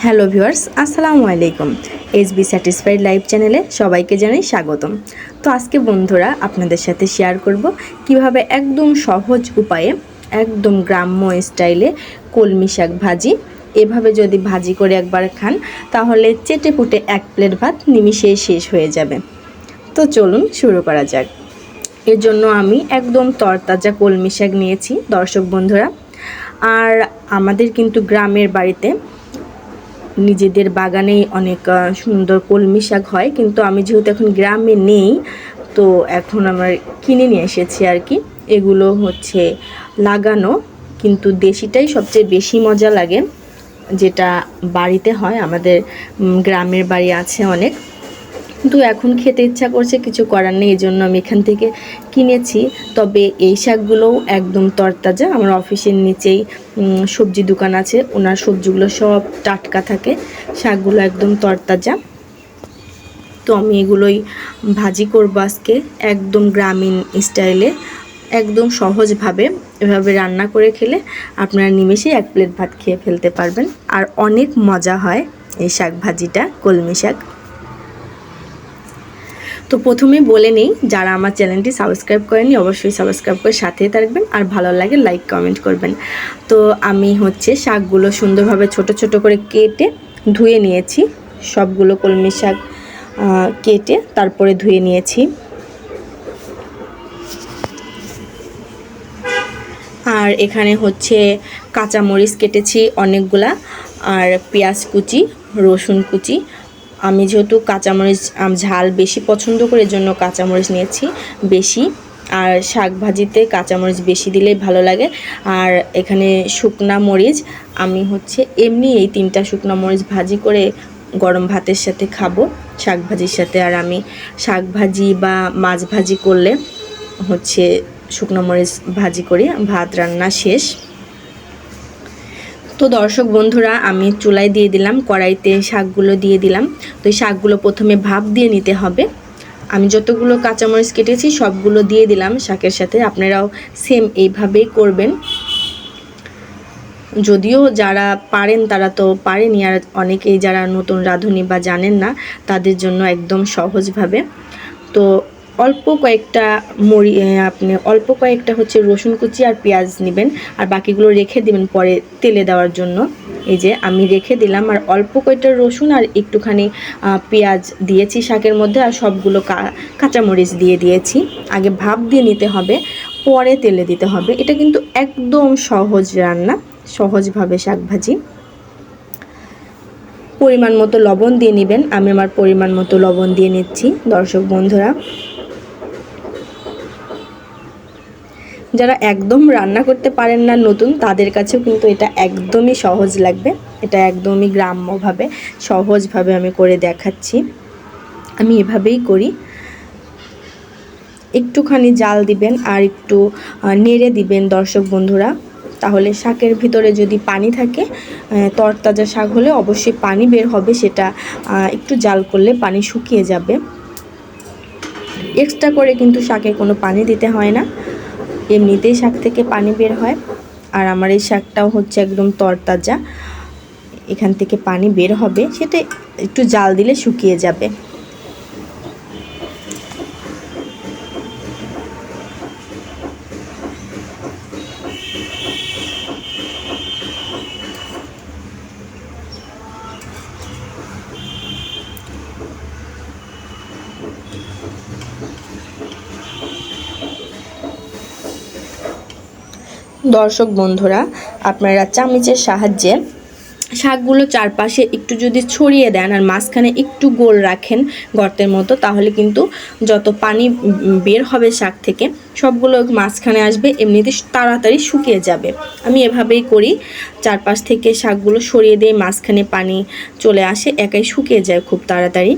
Hello viewers, আসসালামু আলাইকুম। SB satisfied life চ্যানেলে সবাইকে জানাই স্বাগতম। তো আজকে বন্ধুরা আপনাদের সাথে শেয়ার করব কিভাবে একদম সহজ উপায়ে একদম গ্রাম্য স্টাইলে কলমি শাক ভাজি। এভাবে যদি ভাজি করে একবার খান তাহলে চেটেপুটে এক প্লেট ভাত নিমিষেই শেষ হয়ে যাবে। তো চলুন শুরু করা যাক। এর জন্য আমি একদম তরতাজা কলমি শাক নিয়েছি দর্শক বন্ধুরা। আর আমাদের কিন্তু গ্রামের বাড়িতে নিজেদের বাগানেই অনেক সুন্দর কলমি শাক হয়, কিন্তু আমি যেহেতু এখন গ্রামে নেই তো এখন আমার কিনে নিয়ে এসেছি আর কি। এগুলো হচ্ছে লাগানো, কিন্তু দেশিটাই সবচেয়ে বেশি মজা লাগে, যেটা বাড়িতে হয়। আমাদের গ্রামের বাড়ি আছে অনেক, কিন্তু এখন খেতে ইচ্ছা করছে, কিছু করার নেই, এই জন্য আমি এখান থেকে কিনেছি। তবে এই শাকগুলোও একদম তরতাজা। আমার অফিসের নিচেই সবজি দোকান আছে, ওনার সবজিগুলো সব টাটকা থাকে, শাকগুলো একদম তরতাজা। তো আমি এগুলোই ভাজি করবো আজকে একদম গ্রামীণ স্টাইলে, একদম সহজভাবে। এভাবে রান্না করে খেলে আপনারা নিমেষেই এক প্লেট ভাত খেয়ে ফেলতে পারবেন। আর অনেক মজা হয় এই শাক ভাজিটা, কলমি শাক। তো প্রথমেই বলে নেই, যারা আমার চ্যানেলটি সাবস্ক্রাইব করেনি অবশ্যই সাবস্ক্রাইব করে সাথেই থাকবেন, আর ভালো লাগে লাইক কমেন্ট করবেন। তো আমি হচ্ছে শাকগুলো সুন্দরভাবে ছোট ছোট করে কেটে ধুয়ে নিয়েছি। সবগুলো কলমি শাক কেটে তারপরে ধুয়ে নিয়েছি। আর এখানে হচ্ছে কাঁচামরিচ কেটেছি অনেকগুলা, আর পেঁয়াজ কুচি, রসুন কুচি। আমি যেহেতু কাঁচামরিচ ঝাল বেশি পছন্দ করে জন্য কাঁচামরিচ নিয়েছি বেশি, আর শাক ভাজিতে কাঁচামরিচ বেশি দিলেই ভালো লাগে। আর এখানে শুকনা মরিচ, আমি হচ্ছে এমনি এই 3টা শুকনা মরিচ ভাজি করে গরম ভাতের সাথে খাবো শাক ভাজির সাথে। আর আমি শাক ভাজি বা মাছ ভাজি করলে হচ্ছে শুকনো মরিচ ভাজি করি, ভাত রান্না শেষ। তো দর্শক বন্ধুরা, আমি চুলায় দিয়ে দিলাম, কড়াইতে শাকগুলো দিয়ে দিলাম। তো এই শাকগুলো প্রথমে ভাপ দিয়ে নিতে হবে। আমি যতগুলো কাঁচামরিচ কেটেছি সবগুলো দিয়ে দিলাম শাকের সাথে। আপনারাও সেম এইভাবেই করবেন। যদিও যারা পারেন তারা তো পারেনি, আর অনেকেই যারা নতুন রাঁধুনি বা জানেন না তাদের জন্য একদম সহজভাবে। তো আপনি অল্প কয়েকটা হচ্ছে রসুন কুচি আর পেঁয়াজ নেবেন, আর বাকিগুলো রেখে দিবেন পরে তেলে দেওয়ার জন্য। এই যে আমি রেখে দিলাম, আর অল্প কয়েকটা রসুন আর একটুখানি পেঁয়াজ দিয়েছি শাকের মধ্যে, আর সবগুলো কাঁচামরিচ দিয়ে দিয়েছি। আগে ভাপ দিয়ে নিতে হবে, পরে তেলে দিতে হবে। এটা কিন্তু একদম সহজ রান্না, সহজভাবে শাক ভাজি। পরিমাণ মতো লবণ দিয়ে নেবেন। আমি আমার পরিমাণ মতো লবণ দিয়ে নিচ্ছি দর্শক বন্ধুরা। যারা একদম রান্না করতে পারেন না নতুন, তাদের কাছেও কিন্তু এটা একদমই সহজ লাগবে। এটা একদমই গ্রাম্যভাবে সহজভাবে আমি করে দেখাচ্ছি। আমি এভাবেই করি। একটুখানি জাল দিবেন আর একটু নেড়ে দিবেন দর্শক বন্ধুরা, তাহলে শাকের ভিতরে যদি পানি থাকে, তরতাজা শাক হলে অবশ্যই পানি বের হবে, সেটা একটু জাল করলে পানি শুকিয়ে যাবে। এক্সট্রা করে কিন্তু শাকে কোনো পানি দিতে হয় না, এমনিতেই শাক থেকে পানি বের হয়। আর আমার এই শাকটাও হচ্ছে একদম তরতাজা, এখান থেকে পানি বের হবে, সেটা একটু জাল দিলে শুকিয়ে যাবে। দর্শক বন্ধুরা, আপনারা চামচের সাহায্যে শাকগুলো চারপাশে একটু যদি ছড়িয়ে দেন আর মাঝখানে একটু গোল রাখেন গর্তের মতো, তাহলে কিন্তু যত পানি বের হবে শাক থেকে সবগুলো মাঝখানে আসবে, এমনিতে তাড়াতাড়ি শুকিয়ে যাবে। আমি এভাবেই করি, চারপাশ থেকে শাকগুলো সরিয়ে দিয়ে মাঝখানে পানি চলে আসে, একাই শুকিয়ে যায় খুব তাড়াতাড়ি।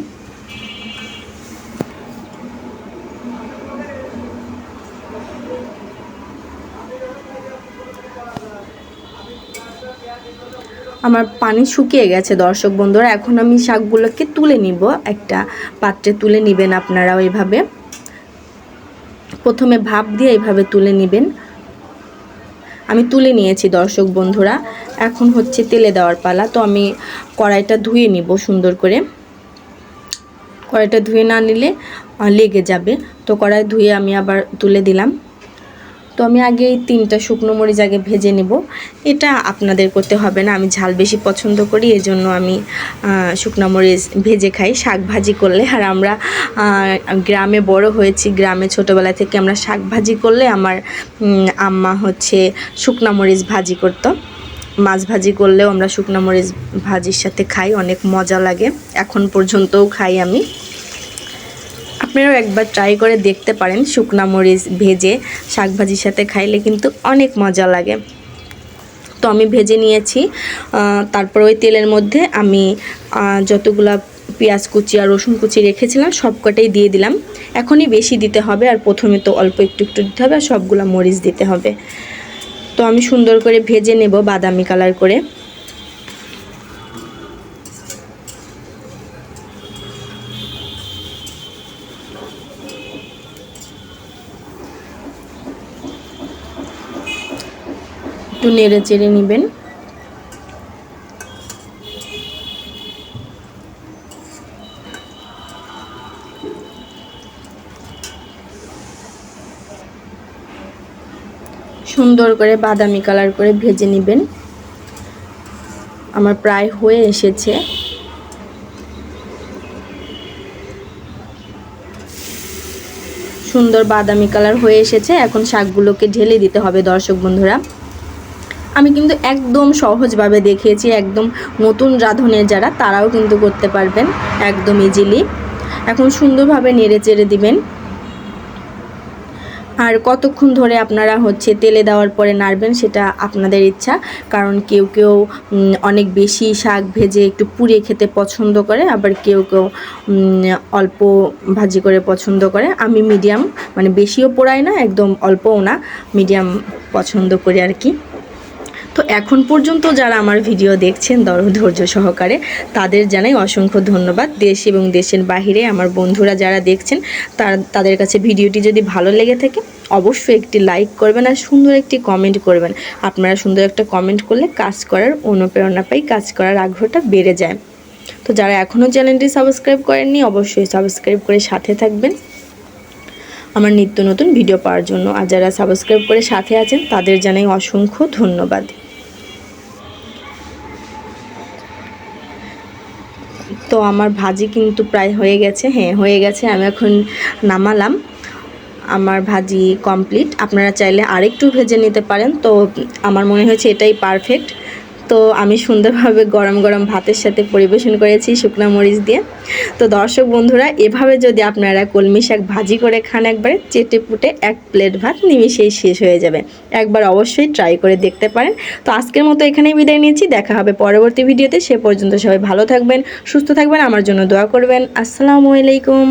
আমার পানি শুকিয়ে গেছে দর্শক বন্ধুরা। এখন আমি শাকগুলোকে তুলে নিব, একটা পাত্রে তুলে নেবেন আপনারাও এভাবে। প্রথমে ভাপ দিয়ে এভাবে তুলে নেবেন। আমি তুলে নিয়েছি দর্শক বন্ধুরা। এখন হচ্ছে তেলে দেওয়ার পালা। তো আমি কড়াইটা ধুয়ে নিব সুন্দর করে। কড়াইটা ধুয়ে না নিলে লেগে যাবে। তো কড়াই ধুয়ে আমি আবার তুলে দিলাম। তো আমি আগে এই 3টা শুকনো মরিচ আগে ভেজে নেব। এটা আপনাদের করতে হবে না, আমি ঝাল বেশি পছন্দ করি, এজন্য আমি শুকনো মরিচ ভেজে খাই শাক ভাজি করলে। আর আমরা গ্রামে বড় হয়েছি, গ্রামে ছোটোবেলা থেকে আমরা শাক ভাজি করলে আমার আম্মা হচ্ছে শুকনো মরিচ ভাজি করতো। মাছ ভাজি করলেও আমরা শুকনো মরিচ ভাজির সাথে খাই, অনেক মজা লাগে, এখন পর্যন্তও খাই আমি। আপনারাও একবার ট্রাই করে দেখতে পারেন, শুকনা মরিচ ভেজে শাক ভাজির সাথে খাইলে কিন্তু অনেক মজা লাগে। তো আমি ভেজে নিয়েছি। তারপর ওই তেলের মধ্যে আমি যতগুলা পেঁয়াজ কুচি আর রসুন কুচি রেখেছিলাম সবকটাই দিয়ে দিলাম। এখনই বেশি দিতে হবে, আর প্রথমে তো অল্প একটু একটু দিতে হবে, আর সবগুলা মরিচ দিতে হবে। তো আমি সুন্দর করে ভেজে নেব বাদামি কালার করে। একটু নেড়ে চেড়ে নেবেন। সুন্দর করে বাদামি কালার করে ভেজে নেবেন। আমার প্রায় হয়ে এসেছে। সুন্দর বাদামি কালার হয়ে এসেছে। এখন শাকগুলোকে ঢেলে দিতে হবে দর্শক বন্ধুরা। আমি কিন্তু একদম সহজভাবে দেখিয়েছি, একদম নতুন রাঁধুনি যারা তারাও কিন্তু করতে পারবেন একদম ইজিলি। এখন সুন্দরভাবে নেড়ে চেড়ে দিবেন। আর কতক্ষণ ধরে আপনারা হচ্ছে তেলে দেওয়ার পরে নাড়বেন সেটা আপনাদের ইচ্ছা, কারণ কেউ কেউ অনেক বেশি শাক ভেজে একটু পুড়িয়ে খেতে পছন্দ করে, আবার কেউ কেউ অল্প ভাজি করে পছন্দ করে। আমি মিডিয়াম, মানে বেশিও পোড়াই না একদম অল্পও না, মিডিয়াম পছন্দ করি আর কি। তো এখন পর্যন্ত যারা আমার ভিডিও দেখছেন ধৈর্য সহকারে, তাদের জানাই অসংখ্য ধন্যবাদ। দেশ এবং দেশের বাহিরে আমার বন্ধুরা যারা দেখছেন তাদের কাছে ভিডিওটি যদি ভালো লেগে থাকে অবশ্যই একটি লাইক করবেন আর সুন্দর একটি কমেন্ট করবেন। আপনারা সুন্দর একটা কমেন্ট করলে কাজ করার অনুপ্রেরণা পাই, কাজ করার আগ্রহটা বেড়ে যায়। তো যারা এখনও চ্যানেলটি সাবস্ক্রাইব করেননি অবশ্যই সাবস্ক্রাইব করে সাথে থাকবেন আমার নিত্য নতুন ভিডিও পাওয়ার জন্য। আর যারা সাবস্ক্রাইব করে সাথে আছেন তাদের জানাই অসংখ্য ধন্যবাদ। তো আমার ভাজি কিন্তু প্রায় হয়ে গেছে, হ্যাঁ হয়ে গেছে। আমি এখন নামালাম, আমার ভাজি কমপ্লিট। আপনারা চাইলে আরেকটু ভেজে নিতে পারেন, তো আমার মনে হয়েছে এটাই পারফেক্ট। তো আমি সুন্দরভাবে গরম গরম ভাতের সাথে পরিবেশন করেছি শুকনো মরিচ দিয়ে। তো দর্শক বন্ধুরা, এভাবে যদি আপনারা কলমি শাক ভাজি করে খান একবারে চেটে পুটে 1 প্লেট ভাত নিমিশেই শেষ হয়ে যাবে। একবার অবশ্যই ট্রাই করে দেখতে পারেন। তো আজকের মতো এখানেই বিদায় নিচ্ছি, দেখা হবে পরবর্তী ভিডিওতে। সে পর্যন্ত সবাই ভালো থাকবেন, সুস্থ থাকবেন, আমার জন্য দোয়া করবেন। আসসালামু আলাইকুম।